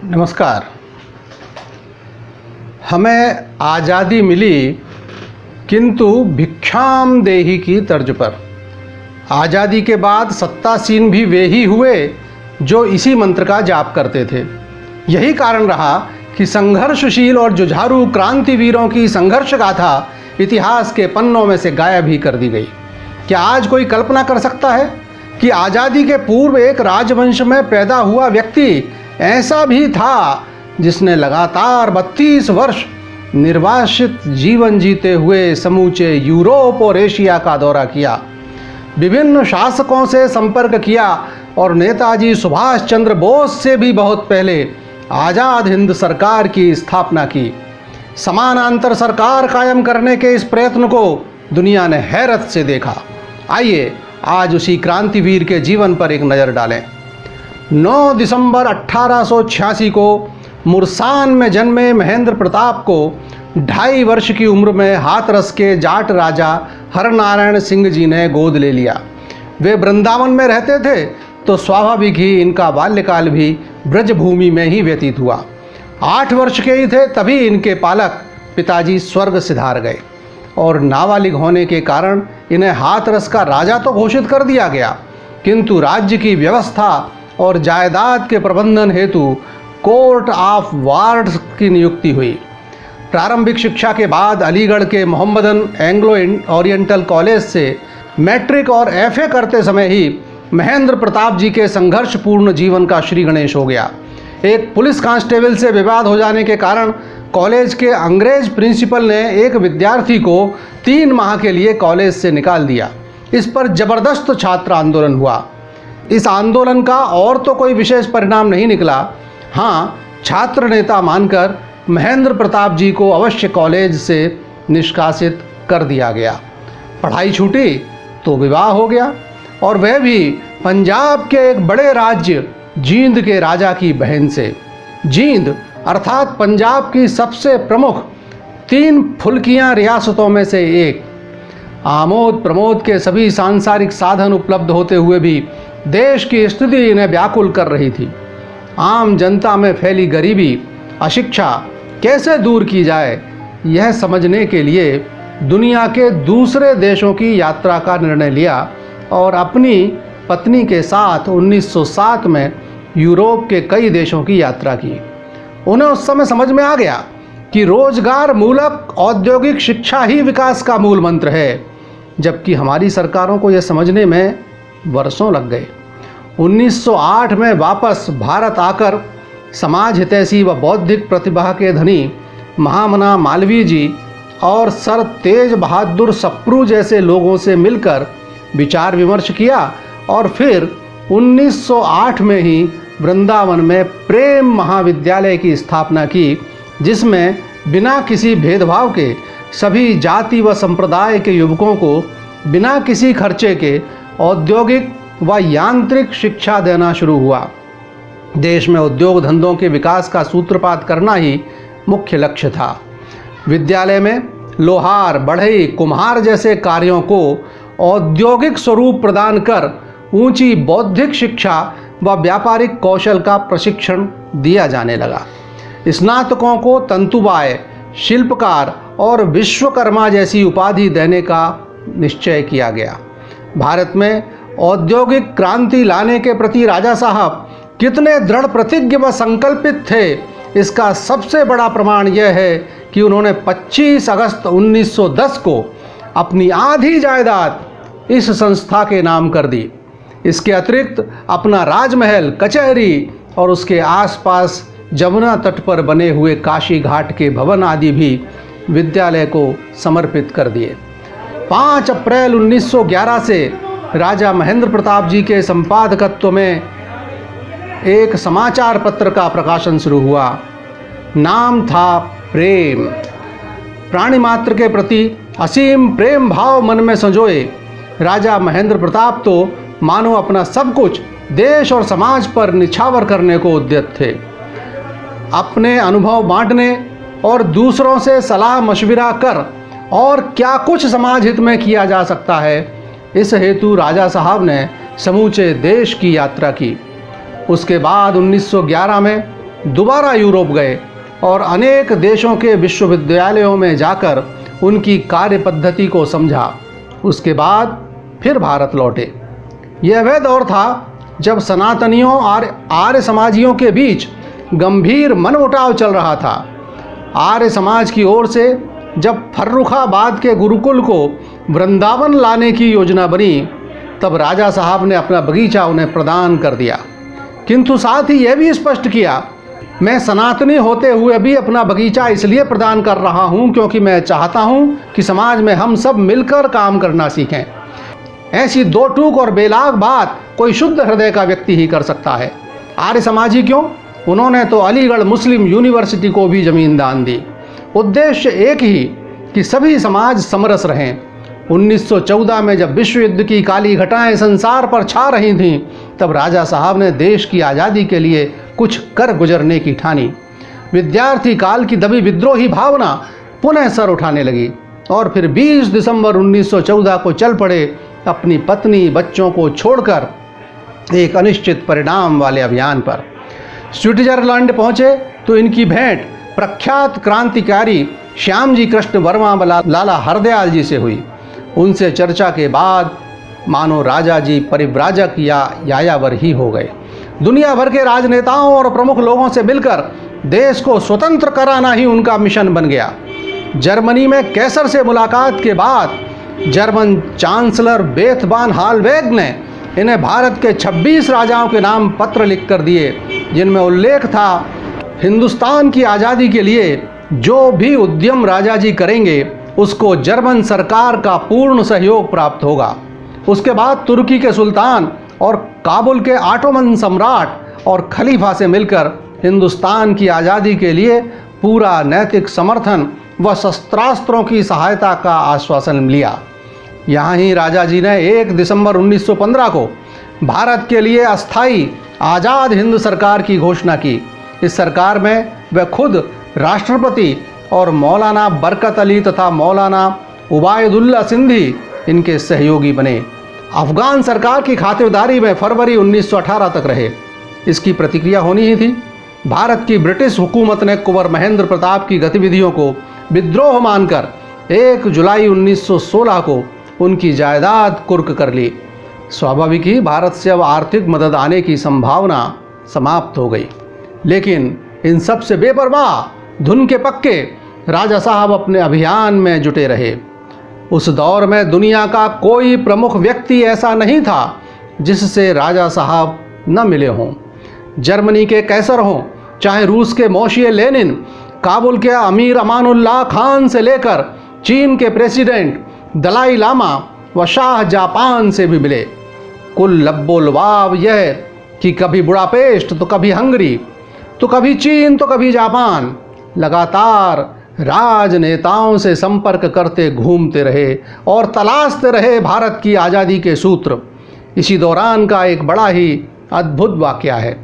नमस्कार। हमें आज़ादी मिली किंतु भिक्षाम देहि की तर्ज पर। आज़ादी के बाद सत्तासीन भी वे ही हुए जो इसी मंत्र का जाप करते थे। यही कारण रहा कि संघर्षशील और जुझारू क्रांतिवीरों की संघर्ष गाथा इतिहास के पन्नों में से गायब ही कर दी गई। क्या आज कोई कल्पना कर सकता है कि आज़ादी के पूर्व एक राजवंश में पैदा हुआ व्यक्ति ऐसा भी था जिसने लगातार 32 वर्ष निर्वासित जीवन जीते हुए समूचे यूरोप और एशिया का दौरा किया, विभिन्न शासकों से संपर्क किया और नेताजी सुभाष चंद्र बोस से भी बहुत पहले आज़ाद हिंद सरकार की स्थापना की। समानांतर सरकार कायम करने के इस प्रयत्न को दुनिया ने हैरत से देखा। आइए आज उसी क्रांतिवीर के जीवन पर एक नज़र डालें। 9 दिसंबर 1886 को मुरसान में जन्मे महेंद्र प्रताप को 2.5 वर्ष की उम्र में हाथरस के जाट राजा हरनारायण सिंह जी ने गोद ले लिया। वे वृंदावन में रहते थे तो स्वाभाविक ही इनका बाल्यकाल भी ब्रजभूमि में ही व्यतीत हुआ। 8 वर्ष के ही थे तभी इनके पालक पिताजी स्वर्ग सिधार गए और नाबालिग होने के कारण इन्हें हाथरस का राजा तो घोषित कर दिया गया, किंतु राज्य की व्यवस्था और जायदाद के प्रबंधन हेतु कोर्ट ऑफ वार्ड्स की नियुक्ति हुई। प्रारंभिक शिक्षा के बाद अलीगढ़ के मोहम्मदन एंग्लो ओरिएंटल कॉलेज से मैट्रिक और एफए करते समय ही महेंद्र प्रताप जी के संघर्षपूर्ण जीवन का श्री गणेश हो गया। एक पुलिस कांस्टेबल से विवाद हो जाने के कारण कॉलेज के अंग्रेज प्रिंसिपल ने एक विद्यार्थी को 3 माह के लिए कॉलेज से निकाल दिया। इस पर जबरदस्त छात्र आंदोलन हुआ। इस आंदोलन का और तो कोई विशेष परिणाम नहीं निकला। हाँ, छात्र नेता मानकर महेंद्र प्रताप जी को अवश्य कॉलेज से निष्कासित कर दिया गया। पढ़ाई छूटी तो विवाह हो गया, और वह भी पंजाब के एक बड़े राज्य जींद के राजा की बहन से। जींद अर्थात पंजाब की सबसे प्रमुख 3 फुल्कियां रियासतों में से एक। आमोद प्रमोद के सभी सांसारिक साधन उपलब्ध होते हुए भी देश की स्थिति इन्हें व्याकुल कर रही थी। आम जनता में फैली गरीबी, अशिक्षा कैसे दूर की जाए, यह समझने के लिए दुनिया के दूसरे देशों की यात्रा का निर्णय लिया और अपनी पत्नी के साथ 1907 में यूरोप के कई देशों की यात्रा की। उन्हें उस समय समझ में आ गया कि रोजगार मूलक औद्योगिक शिक्षा ही विकास का मूल मंत्र है, जबकि हमारी सरकारों को यह समझने में वर्षों लग गए। 1908 में वापस भारत आकर समाज हितैषी व बौद्धिक प्रतिभा के धनी महामना मालवीय जी और सर तेज बहादुर सप्रू जैसे लोगों से मिलकर विचार विमर्श किया और फिर 1908 में ही वृंदावन में प्रेम महाविद्यालय की स्थापना की, जिसमें बिना किसी भेदभाव के सभी जाति व संप्रदाय के युवकों को बिना किसी खर्चे के औद्योगिक व यांत्रिक शिक्षा देना शुरू हुआ। देश में उद्योग धंधों के विकास का सूत्रपात करना ही मुख्य लक्ष्य था। विद्यालय में लोहार, बढ़ई, कुम्हार जैसे कार्यों को औद्योगिक स्वरूप प्रदान कर ऊंची बौद्धिक शिक्षा व व्यापारिक कौशल का प्रशिक्षण दिया जाने लगा। स्नातकों को तंतुबाय, शिल्पकार और विश्वकर्मा जैसी उपाधि देने का निश्चय किया गया। भारत में औद्योगिक क्रांति लाने के प्रति राजा साहब कितने दृढ़ प्रतिज्ञ व संकल्पित थे, इसका सबसे बड़ा प्रमाण यह है कि उन्होंने 25 अगस्त 1910 को अपनी आधी जायदाद इस संस्था के नाम कर दी। इसके अतिरिक्त अपना राजमहल, कचहरी और उसके आसपास जमुना तट पर बने हुए काशी घाट के भवन आदि भी विद्यालय को समर्पित कर दिए। 5 अप्रैल 1911 से राजा महेंद्र प्रताप जी के संपादकत्व में एक समाचार पत्र का प्रकाशन शुरू हुआ। नाम था प्रेम। प्राणी मात्र के प्रति असीम प्रेम भाव मन में संजोए राजा महेंद्र प्रताप तो मानो अपना सब कुछ देश और समाज पर निछावर करने को उद्यत थे। अपने अनुभव बांटने और दूसरों से सलाह मशविरा कर और क्या कुछ समाज हित में किया जा सकता है, इस हेतु राजा साहब ने समूचे देश की यात्रा की। उसके बाद 1911 में दोबारा यूरोप गए और अनेक देशों के विश्वविद्यालयों में जाकर उनकी कार्य पद्धति को समझा। उसके बाद फिर भारत लौटे। यह वह दौर था जब सनातनियों और आर्य समाजियों के बीच गंभीर मनमुटाव चल रहा था। आर्य समाज की ओर से जब फर्रुखाबाद के गुरुकुल को वृंदावन लाने की योजना बनी, तब राजा साहब ने अपना बगीचा उन्हें प्रदान कर दिया, किंतु साथ ही यह भी स्पष्ट किया, मैं सनातनी होते हुए भी अपना बगीचा इसलिए प्रदान कर रहा हूं क्योंकि मैं चाहता हूं कि समाज में हम सब मिलकर काम करना सीखें। ऐसी दो टूक और बेलाग बात कोई शुद्ध हृदय का व्यक्ति ही कर सकता है। आर्य समाजी क्यों, उन्होंने तो अलीगढ़ मुस्लिम यूनिवर्सिटी को भी जमीन दान दी। उद्देश्य एक ही कि सभी समाज समरस रहें। 1914 में जब विश्व युद्ध की काली घटाएं संसार पर छा रही थीं, तब राजा साहब ने देश की आज़ादी के लिए कुछ कर गुजरने की ठानी। विद्यार्थी काल की दबी विद्रोही भावना पुनः सर उठाने लगी और फिर 20 दिसंबर 1914 को चल पड़े अपनी पत्नी बच्चों को छोड़कर एक अनिश्चित परिणाम वाले अभियान पर। स्विट्जरलैंड पहुँचे तो इनकी भेंट प्रख्यात क्रांतिकारी श्यामजी कृष्ण वर्मा लाला हरदयाल जी से हुई। उनसे चर्चा के बाद मानो राजा जी परिव्राजक या यायावर ही हो गए। दुनिया भर के राजनेताओं और प्रमुख लोगों से मिलकर देश को स्वतंत्र कराना ही उनका मिशन बन गया। जर्मनी में कैसर से मुलाकात के बाद जर्मन चांसलर बेथबान हालवेग ने इन्हें भारत के 26 राजाओं के नाम पत्र लिख कर दिए, जिनमें उल्लेख था हिंदुस्तान की आज़ादी के लिए जो भी उद्यम राजा जी करेंगे उसको जर्मन सरकार का पूर्ण सहयोग प्राप्त होगा। उसके बाद तुर्की के सुल्तान और काबुल के ऑटोमन सम्राट और खलीफा से मिलकर हिंदुस्तान की आज़ादी के लिए पूरा नैतिक समर्थन व शस्त्रास्त्रों की सहायता का आश्वासन लिया। यहाँ ही राजा जी ने 1 दिसंबर 1915 को भारत के लिए अस्थाई आज़ाद हिंद सरकार की घोषणा की। इस सरकार में वह खुद राष्ट्रपति और मौलाना बरकत अली तथा मौलाना उबायदुल्ला सिंधी इनके सहयोगी बने। अफगान सरकार की खातिरदारी में फरवरी 1918 तक रहे। इसकी प्रतिक्रिया होनी ही थी। भारत की ब्रिटिश हुकूमत ने कुंवर महेंद्र प्रताप की गतिविधियों को विद्रोह मानकर 1 जुलाई 1916 को उनकी जायदाद कुर्क कर ली। स्वाभाविक ही भारत से अब आर्थिक मदद आने की संभावना समाप्त हो गई। लेकिन इन सब से बेपरवाह धुन के पक्के राजा साहब अपने अभियान में जुटे रहे। उस दौर में दुनिया का कोई प्रमुख व्यक्ति ऐसा नहीं था जिससे राजा साहब न मिले हों। जर्मनी के कैसर हों, चाहे रूस के मोशिए लेनिन, काबुल के अमीर अमानुल्लाह खान से लेकर चीन के प्रेसिडेंट दलाई लामा व शाह जापान से भी मिले। कुल लब्बो-लुबाब यह कि कभी बुडापेस्ट तो कभी हंगरी तो कभी चीन तो कभी जापान लगातार राजनेताओं से संपर्क करते घूमते रहे और तलाशते रहे भारत की आज़ादी के सूत्र। इसी दौरान का एक बड़ा ही अद्भुत वाक़या है।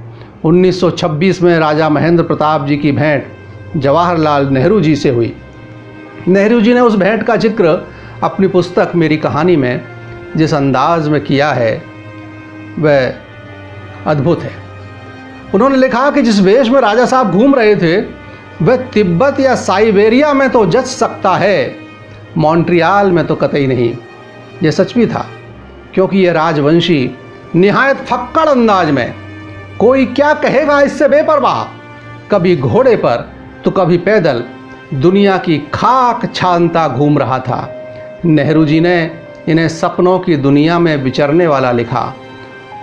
1926 में राजा महेंद्र प्रताप जी की भेंट जवाहरलाल नेहरू जी से हुई। नेहरू जी ने उस भेंट का जिक्र अपनी पुस्तक मेरी कहानी में जिस अंदाज में किया है वह अद्भुत है। उन्होंने लिखा कि जिस वेश में राजा साहब घूम रहे थे वह तिब्बत या साइबेरिया में तो जच सकता है, मॉन्ट्रियाल में तो कतई नहीं। यह सच भी था, क्योंकि यह राजवंशी निहायत फक्कड़ अंदाज में कोई क्या कहेगा इससे बेपरवाह कभी घोड़े पर तो कभी पैदल दुनिया की खाक छानता घूम रहा था। नेहरू जी ने इन्हें सपनों की दुनिया में विचरने वाला लिखा।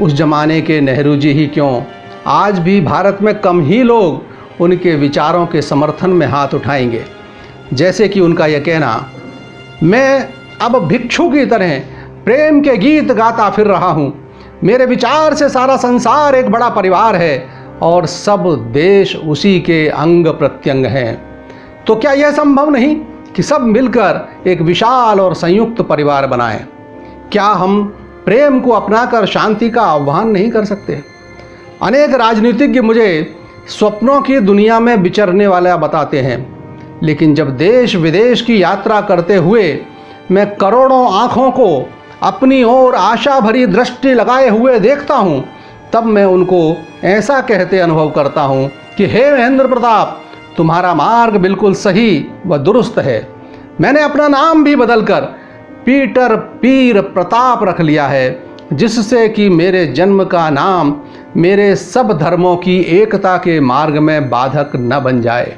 उस जमाने के नेहरू जी ही क्यों, आज भी भारत में कम ही लोग उनके विचारों के समर्थन में हाथ उठाएंगे। जैसे कि उनका यह कहना, मैं अब भिक्षु की तरह प्रेम के गीत गाता फिर रहा हूँ। मेरे विचार से सारा संसार एक बड़ा परिवार है और सब देश उसी के अंग प्रत्यंग हैं। तो क्या यह संभव नहीं कि सब मिलकर एक विशाल और संयुक्त परिवार बनाएं? क्या हम प्रेम को अपनाकर शांति का आह्वान नहीं कर सकते? अनेक राजनीतिज्ञ मुझे स्वप्नों की दुनिया में विचरने वाला बताते हैं, लेकिन जब देश विदेश की यात्रा करते हुए मैं करोड़ों आँखों को अपनी ओर आशा भरी दृष्टि लगाए हुए देखता हूँ, तब मैं उनको ऐसा कहते अनुभव करता हूँ कि हे महेंद्र प्रताप, तुम्हारा मार्ग बिल्कुल सही व दुरुस्त है। मैंने अपना नाम भी बदलकर पीटर पीर प्रताप रख लिया है, जिससे कि मेरे जन्म का नाम मेरे सब धर्मों की एकता के मार्ग में बाधक न बन जाए।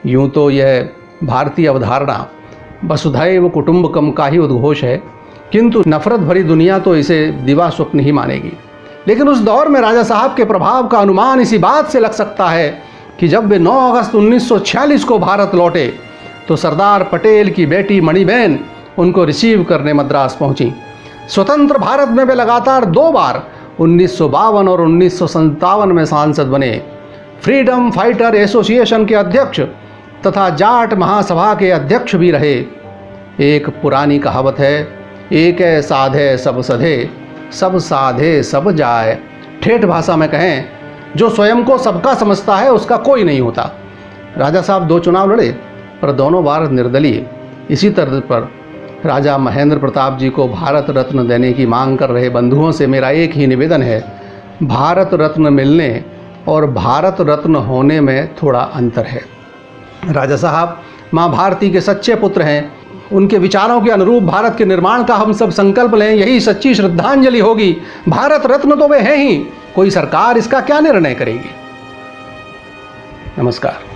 यूँ तो यह भारतीय अवधारणा वसुधैव कुटुंबकम का ही उद्घोष है, किंतु नफरत भरी दुनिया तो इसे दिवा स्वप्न ही मानेगी। लेकिन उस दौर में राजा साहब के प्रभाव का अनुमान इसी बात से लग सकता है कि जब वे 9 अगस्त 1946 को भारत लौटे तो सरदार पटेल की बेटी मणिबेन उनको रिसीव करने मद्रास पहुंची। स्वतंत्र भारत में वे लगातार 2 बार 1952 और 1957 में सांसद बने। फ्रीडम फाइटर एसोसिएशन के अध्यक्ष तथा जाट महासभा के अध्यक्ष भी रहे। एक पुरानी कहावत है, एक साधे सब सधे, सब साधे सब जाए। ठेठ भाषा में कहें, जो स्वयं को सबका समझता है उसका कोई नहीं होता। राजा साहब 2 चुनाव लड़े पर दोनों बार निर्दलीय। इसी तर्ज पर राजा महेंद्र प्रताप जी को भारत रत्न देने की मांग कर रहे बंधुओं से मेरा एक ही निवेदन है, भारत रत्न मिलने और भारत रत्न होने में थोड़ा अंतर है। राजा साहब माँ भारती के सच्चे पुत्र हैं। उनके विचारों के अनुरूप भारत के निर्माण का हम सब संकल्प लें, यही सच्ची श्रद्धांजलि होगी। भारत रत्न तो वे हैं ही, कोई सरकार इसका क्या निर्णय करेगी। नमस्कार।